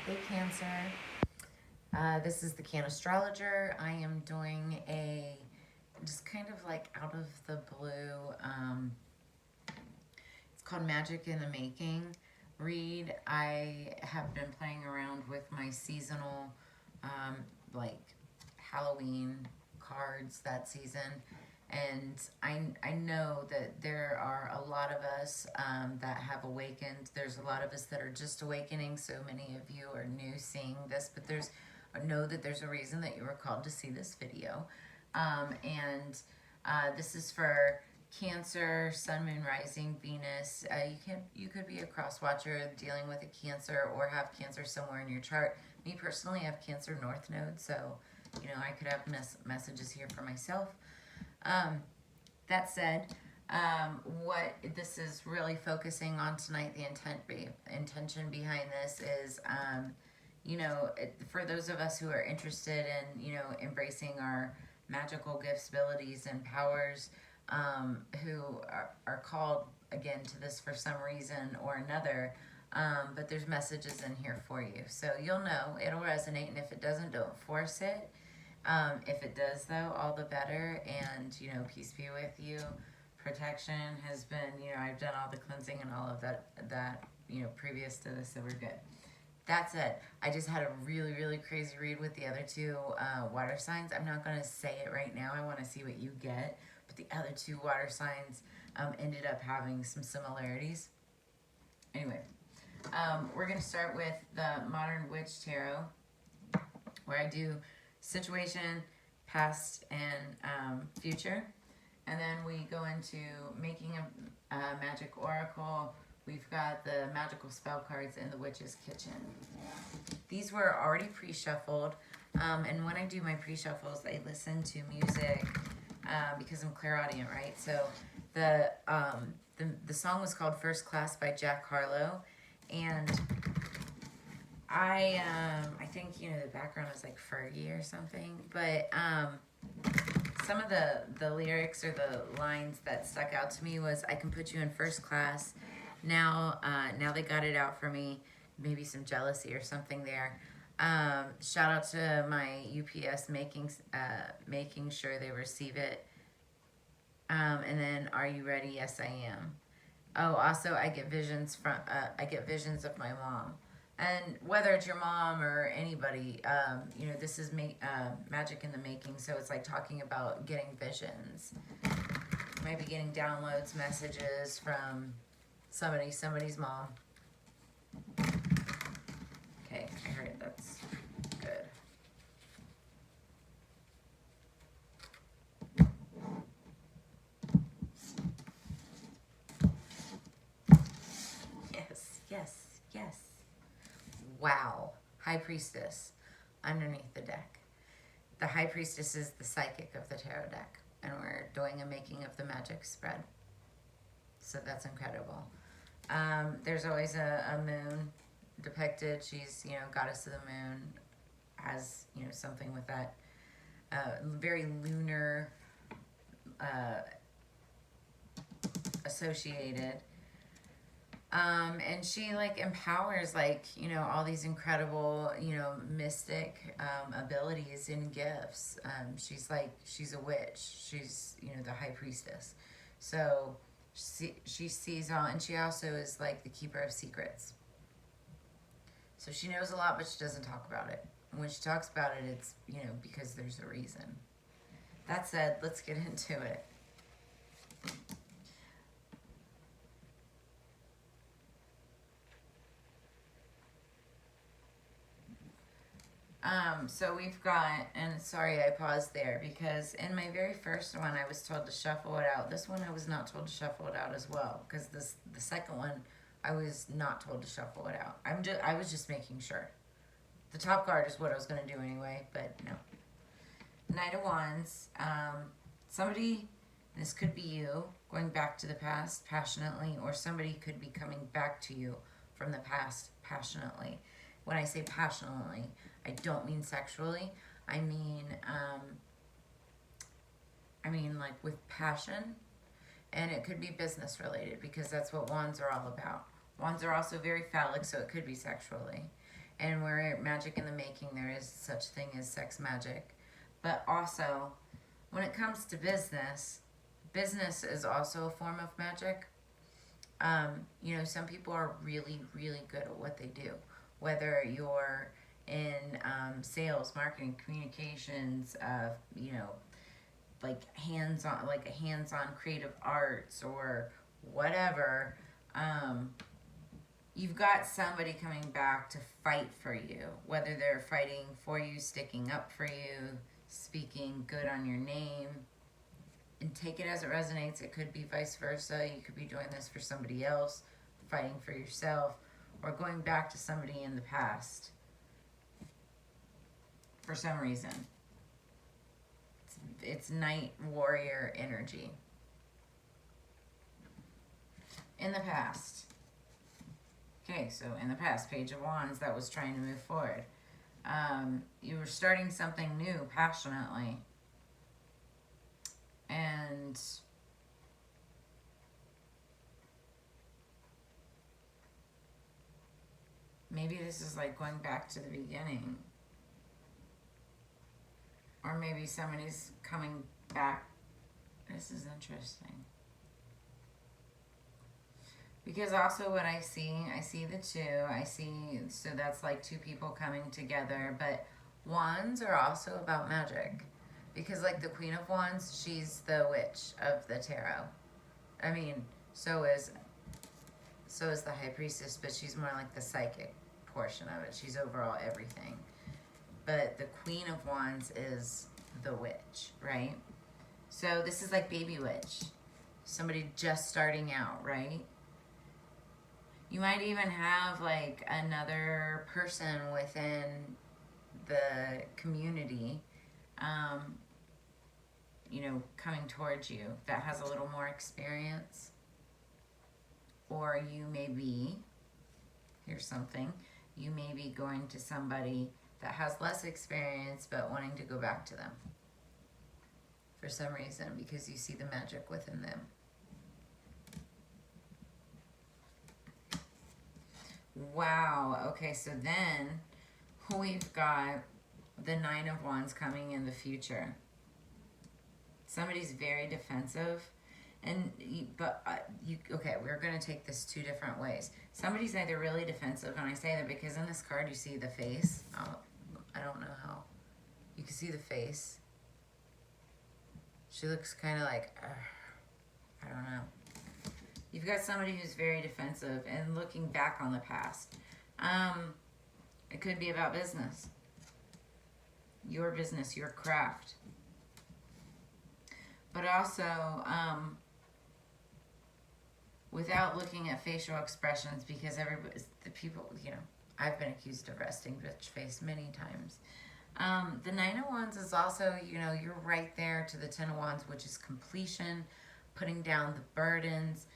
Hey Cancer, this is the Cannastrologer. I am doing a just kind of like out of the blue, it's called Magick in the Making read. I have been playing around with my seasonal, um, like Halloween cards that season. And I know that there are a lot of us that have awakened. There's a lot of us that are just awakening. So many of you are new seeing this, but know that there's a reason that you were called to see this video. And this is for Cancer, Sun, Moon, Rising, Venus. You could be a cross watcher dealing with a Cancer or have Cancer somewhere in your chart. Me personally, I have Cancer North Node, so I could have messages here for myself. That said, what this is really focusing on tonight, the intention behind this is, for those of us who are interested in, embracing our magical gifts, abilities, and powers, who are called again to this for some reason or another. But there's messages in here for you, so you'll know it'll resonate, and if it doesn't, don't force it. If it does, though, all the better. And, peace be with you. Protection has been, I've done all the cleansing and all of that, previous to this, so we're good. That's it. I just had a really, really crazy read with the other two water signs. I'm not going to say it right now. I want to see what you get. But the other two water signs ended up having some similarities. Anyway, we're going to start with the Modern Witch Tarot, where I do situation, past, and future. And then we go into making a magic oracle. We've got the Magickal Spellcards in the Witch's Kitchen. These were already pre-shuffled. And when I do my pre-shuffles, I listen to music because I'm clairaudient, right? So the song was called First Class by Jack Harlow. And I think, the background was like Fergie or something, but some of the lyrics or the lines that stuck out to me was, I can put you in first class. Now they got it out for me. Maybe some jealousy or something there. Shout out to my UPS making sure they receive it. And then, are you ready? Yes, I am. Oh, also, I get visions of my mom. And whether it's your mom or anybody, this is Magick in the Making. So it's like talking about getting visions. You might be getting downloads, messages from somebody's mom. Okay, I heard that's good. Yes. Wow. High Priestess underneath the deck. The High Priestess is the psychic of the tarot deck, and we're doing a making of the magic spread. So that's incredible. There's always a moon depicted. She's, goddess of the moon, has, something with that very lunar associated. And she empowers all these incredible, mystic abilities and gifts. She's a witch. She's, the high priestess. So she sees all, and she also is the keeper of secrets. So she knows a lot, but she doesn't talk about it. And when she talks about it, it's, because there's a reason. That said, let's get into it. So we've got, and sorry I paused there because in my very first one I was told to shuffle it out. This one I was not told to shuffle it out as well, because the second one I was not told to shuffle it out. I was just making sure. The top card is what I was going to do anyway, but no. Knight of Wands. Somebody, this could be you, going back to the past passionately, or somebody could be coming back to you from the past passionately. When I say passionately, I don't mean sexually. I mean with passion, and it could be business related because that's what wands are all about. Wands are also very phallic, so it could be sexually. And we're Magick in the Making, there is such thing as sex magic. But also, when it comes to business, business is also a form of magic. You know, some people are really, really good at what they do. Whether you're in sales, marketing, communications, you know, like hands-on creative arts or whatever. You've got somebody coming back to fight for you, whether they're fighting for you, sticking up for you, speaking good on your name. And take it as it resonates. It could be vice versa. You could be doing this for somebody else, fighting for yourself, or going back to somebody in the past for some reason. It's night warrior energy. In the past. Okay, so in the past, Page of Wands, that was trying to move forward. You were starting something new passionately. And maybe this is like going back to the beginning. Or maybe somebody's coming back. This is interesting. Because also what I see the two. So that's like two people coming together. But wands are also about magic. Because like the Queen of Wands, she's the witch of the tarot. I mean, so is the High Priestess, but she's more like the psychic portion of it. She's overall everything. But the Queen of Wands is the witch, right? So this is like baby witch. Somebody just starting out, right? You might even have like another person within the community, you know, coming towards you that has a little more experience. Or you may be, here's something, you may be going to somebody that has less experience but wanting to go back to them for some reason because you see the magic within them. Wow, okay, so then we've got the Nine of Wands coming in the future. Somebody's very defensive, okay, we're going to take this two different ways. Somebody's either really defensive, and I say that because in this card you see the face. I don't know how. You can see the face. She looks kind of like, I don't know. You've got somebody who's very defensive and looking back on the past. It could be about business. Your business, your craft. But also, without looking at facial expressions, because the people, you know, I've been accused of resting bitch face many times. The Nine of Wands is also, you know, you're right there to the Ten of Wands, which is completion, putting down the burdens.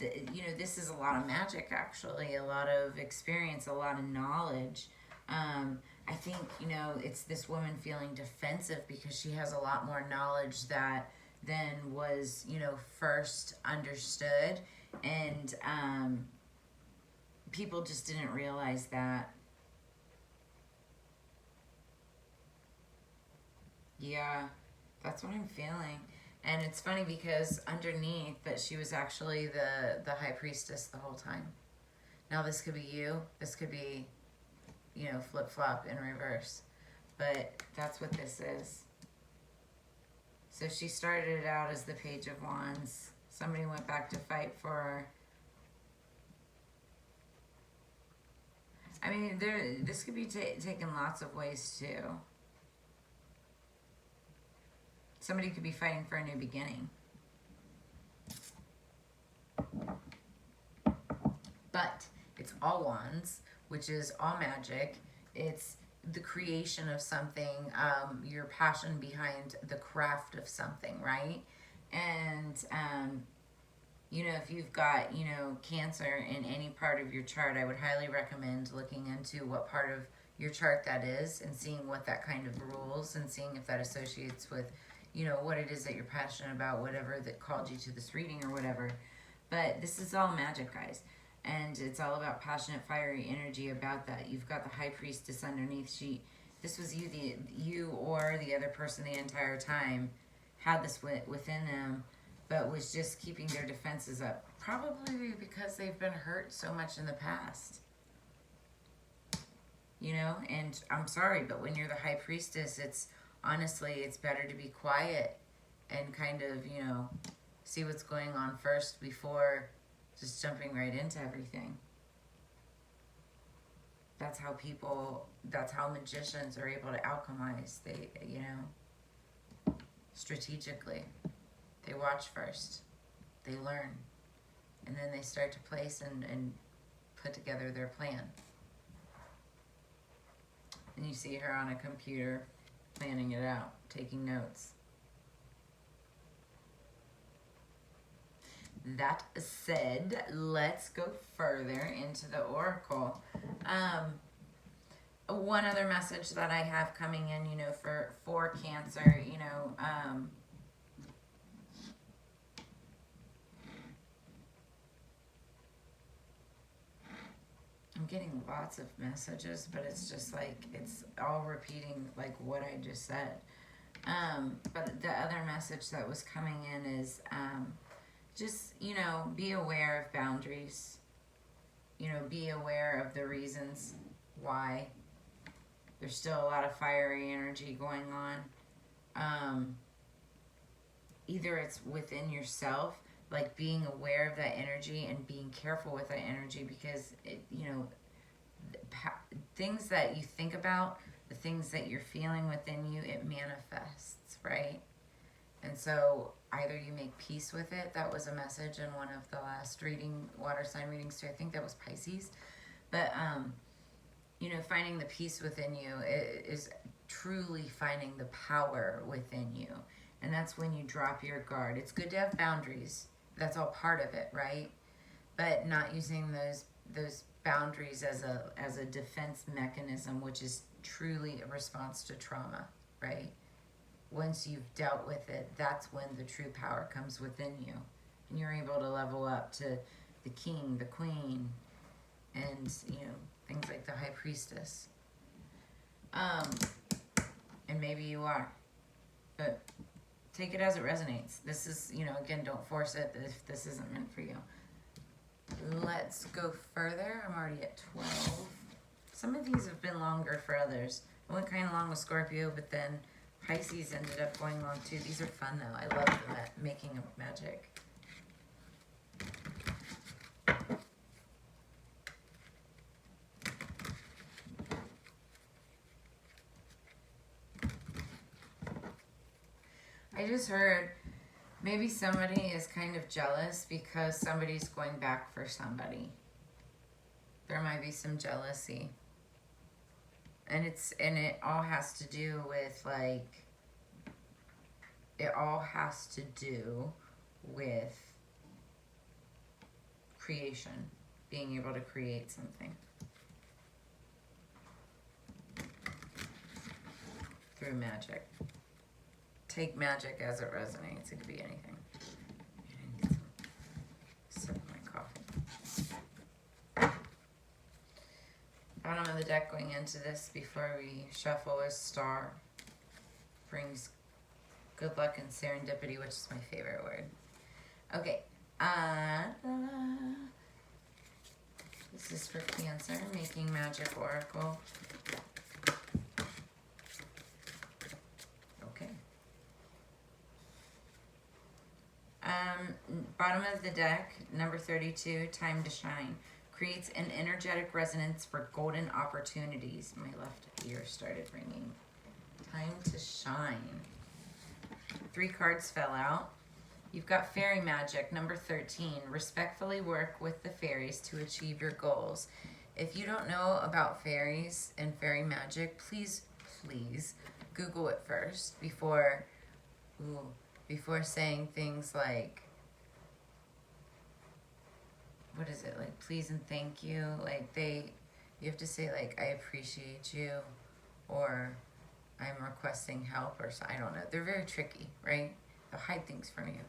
You know, this is a lot of magic, actually, a lot of experience, a lot of knowledge. I think, you know, it's this woman feeling defensive because she has a lot more knowledge that than was, you know, first understood. And people just didn't realize that. Yeah, that's what I'm feeling. And it's funny because underneath that she was actually the High Priestess the whole time. Now this could be you. This could be, you know, flip-flop in reverse. But that's what this is. So she started it out as the Page of Wands. Somebody went back to fight for her. I mean, this could be taken lots of ways too. Somebody could be fighting for a new beginning. But it's all wands, which is all magic. It's the creation of something, your passion behind the craft of something, right? And, you know, if you've got, you know, Cancer in any part of your chart, I would highly recommend looking into what part of your chart that is and seeing what that kind of rules and seeing if that associates with, you know, what it is that you're passionate about, whatever that called you to this reading or whatever. But this is all magic, guys. And it's all about passionate, fiery energy about that. You've got the high priestess underneath. This was you or the other person the entire time had this within them, but was just keeping their defenses up. Probably because they've been hurt so much in the past. You know, and I'm sorry, but when you're the high priestess, it's better to be quiet and kind of, you know, see what's going on first before just jumping right into everything. That's how magicians are able to alchemize. They, you know, strategically. They watch first. They learn. And then they start to place and put together their plan. And you see her on a computer planning it out, taking notes. That said, let's go further into the oracle. One other message that I have coming in, you know, for Cancer, you know, I'm getting lots of messages, but it's just like, it's all repeating like what I just said. But the other message that was coming in is, just, you know, be aware of boundaries. You know, be aware of the reasons why. There's still a lot of fiery energy going on. Either it's within yourself, like being aware of that energy and being careful with that energy, because, you know, things that you think about, the things that you're feeling within you, it manifests, right? And so either you make peace with it. That was a message in one of the last water sign readings too. I think that was Pisces. But, you know, finding the peace within you is truly finding the power within you. And that's when you drop your guard. It's good to have boundaries. That's all part of it, right? But not using those boundaries as a defense mechanism, which is truly a response to trauma, right? Once you've dealt with it, that's when the true power comes within you. And you're able to level up to the king, the queen, and, you know, things like the high priestess. And maybe you are. But take it as it resonates. This is, you know, again, don't force it if this isn't meant for you. Let's go further. I'm already at 12. Some of these have been longer for others. I went kind of long with Scorpio, but then Pisces ended up going long too. These are fun though. I love the making of magic. I just heard maybe somebody is kind of jealous because somebody's going back for somebody. There might be some jealousy. And it all has to do with, like, it all has to do with creation, being able to create something through magic. Take magic as it resonates. It could be anything. I need some sip of my coffee. Bottom of the deck going into this before we shuffle is Star. Brings good luck and serendipity, which is my favorite word. Okay. This is for Cancer, making magic oracle. Okay. Bottom of the deck, number 32, time to shine. Creates an energetic resonance for golden opportunities. My left ear started ringing. Time to shine. 3 cards fell out. You've got fairy magic, number 13. Respectfully work with the fairies to achieve your goals. If you don't know about fairies and fairy magic, please Google it first before saying things like, what is it, like please and thank you? Like you have to say like, I appreciate you, or I'm requesting help, or I don't know. They're very tricky, right? They'll hide things from you.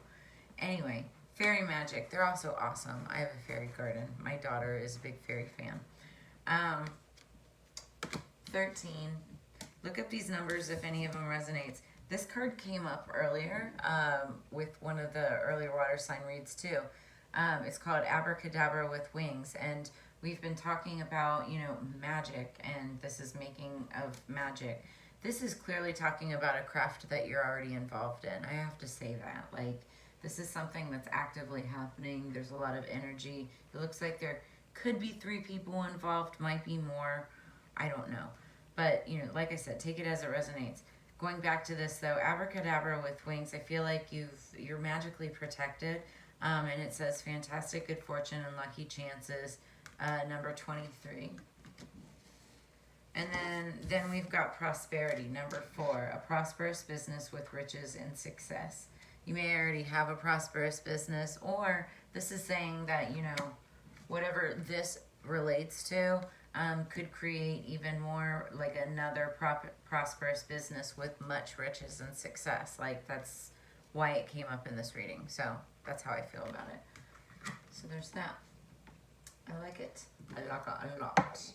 Anyway, Fairy magic. They're also awesome. I have a fairy garden. My daughter is a big fairy fan. 13. Look up these numbers if any of them resonates. This card came up earlier with one of the earlier water sign reads too. It's called Abracadabra with Wings, and we've been talking about, you know, magic, and this is making of magic. This is clearly talking about a craft that you're already involved in. I have to say that. Like, this is something that's actively happening. There's a lot of energy. It looks like there could be 3 people involved, might be more. I don't know. But, you know, like I said, take it as it resonates. Going back to this, though, Abracadabra with Wings, I feel like you're magically protected. And it says fantastic good fortune and lucky chances, number 23. And then we've got prosperity, number 4, a prosperous business with riches and success. You may already have a prosperous business, or this is saying that, you know, whatever this relates to could create even more, like another prosperous business with much riches and success. Like, that's why it came up in this reading. So that's how I feel about it. So there's that. I like it. I like it a lot.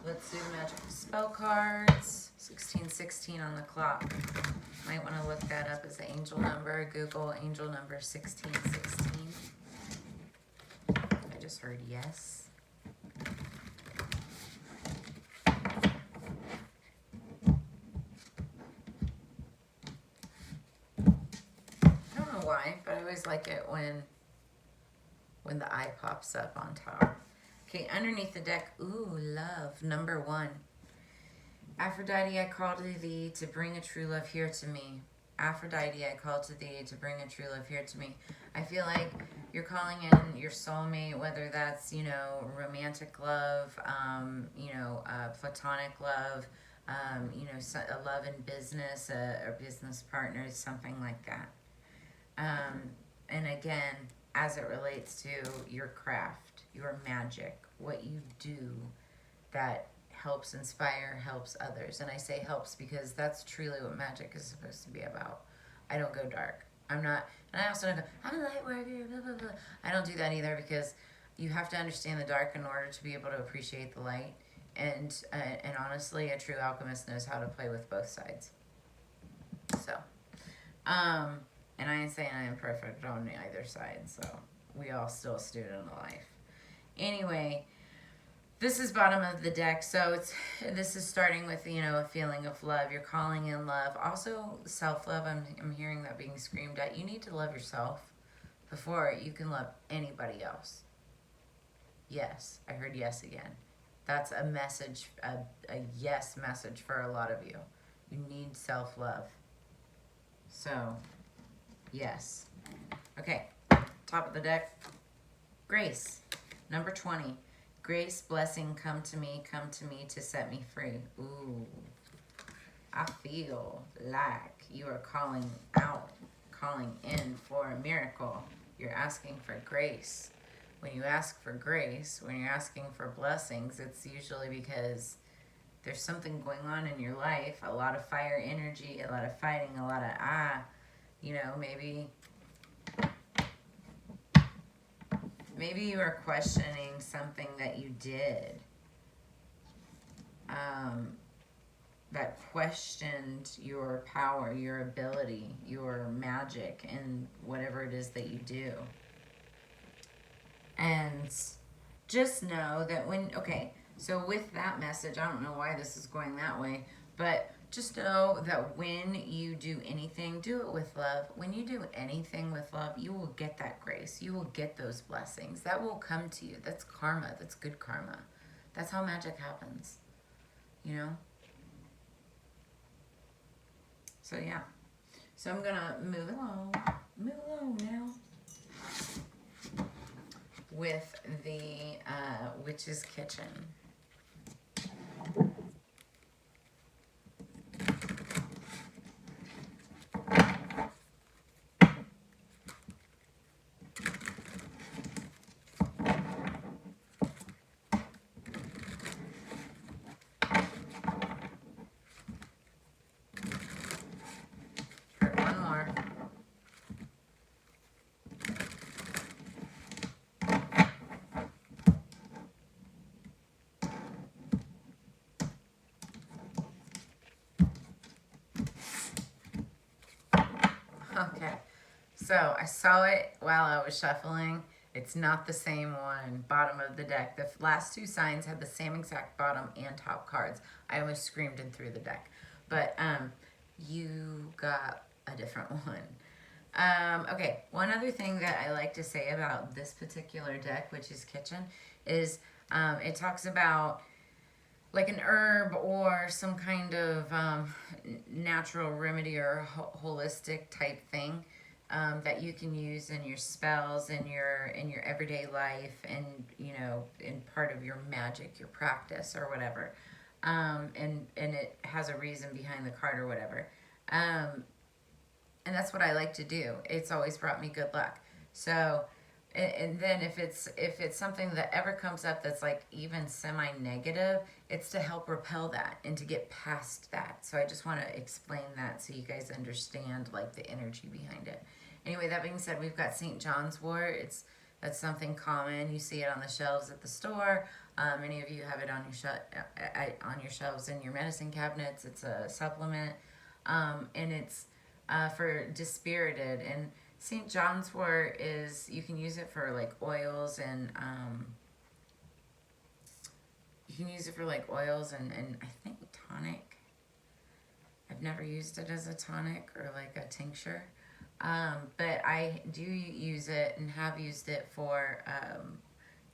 Let's do Magickal Spellcards. 1616 on the clock. Might want to look that up as an angel number. Google angel number 1616. I just heard yes. I don't know why, but I always like it when the eye pops up on top. Okay, underneath the deck, ooh, love, number 1. Aphrodite, I call to thee to bring a true love here to me. Aphrodite, I call to thee to bring a true love here to me. I feel like you're calling in your soulmate, whether that's, you know, romantic love, you know, platonic love, you know, a love in business, a business partner, something like that. And again, as it relates to your craft, your magic, what you do that helps inspire, helps others. And I say helps because that's truly what magic is supposed to be about. I don't go dark. I'm not, and I also don't go, I'm a light worker, blah, blah, blah. I don't do that either, because you have to understand the dark in order to be able to appreciate the light. And honestly, a true alchemist knows how to play with both sides. So, and I ain't saying I am perfect on either side, so we all still a student of life. Anyway, this is bottom of the deck, so this is starting with, you know, a feeling of love. You're calling in love. Also, self-love, I'm hearing that being screamed at. You need to love yourself before you can love anybody else. Yes, I heard yes again. That's a message, a yes message for a lot of you. You need self-love. So, yes. Okay, top of the deck. Grace, number 20. Grace, blessing, come to me to set me free. Ooh, I feel like you are calling out, calling in for a miracle. You're asking for grace. When you ask for grace, when you're asking for blessings, it's usually because there's something going on in your life, a lot of fire energy, a lot of fighting, a lot of, you know, maybe you are questioning something that you did that questioned your power, your ability, your magic, and whatever it is that you do. And just know that so with that message, I don't know why this is going that way, but just know that when you do anything, do it with love. When you do anything with love, you will get that grace. You will get those blessings. That will come to you. That's karma. That's good karma. That's how magic happens, you know? So, yeah. So I'm going to move along now with the Witch's Kitchen. Okay. So I saw it while I was shuffling. It's not the same one. Bottom of the deck. The last two signs had the same exact bottom and top cards. I almost screamed and threw the deck. But you got a different one. Okay, one other thing that I like to say about this particular deck, which is Kitchen, is it talks about like an herb or some kind of natural remedy or holistic type thing that you can use in your spells in your everyday life, and you know, in part of your magic, your practice or whatever. And it has a reason behind the card or whatever. And that's what I like to do. It's always brought me good luck. So, and then if it's something that ever comes up that's like even semi-negative, it's to help repel that and to get past that. So I just want to explain that so you guys understand like the energy behind it. Anyway, that being said, we've got St. John's wort. That's something common. You see it on the shelves at the store. Many of you have it on your shelves in your medicine cabinets. It's a supplement, and it's for dispirited. And St. John's wort is, you can use it for like oils, and and I think tonic. I've never used it as a tonic or like a tincture. But I do use it and have used it for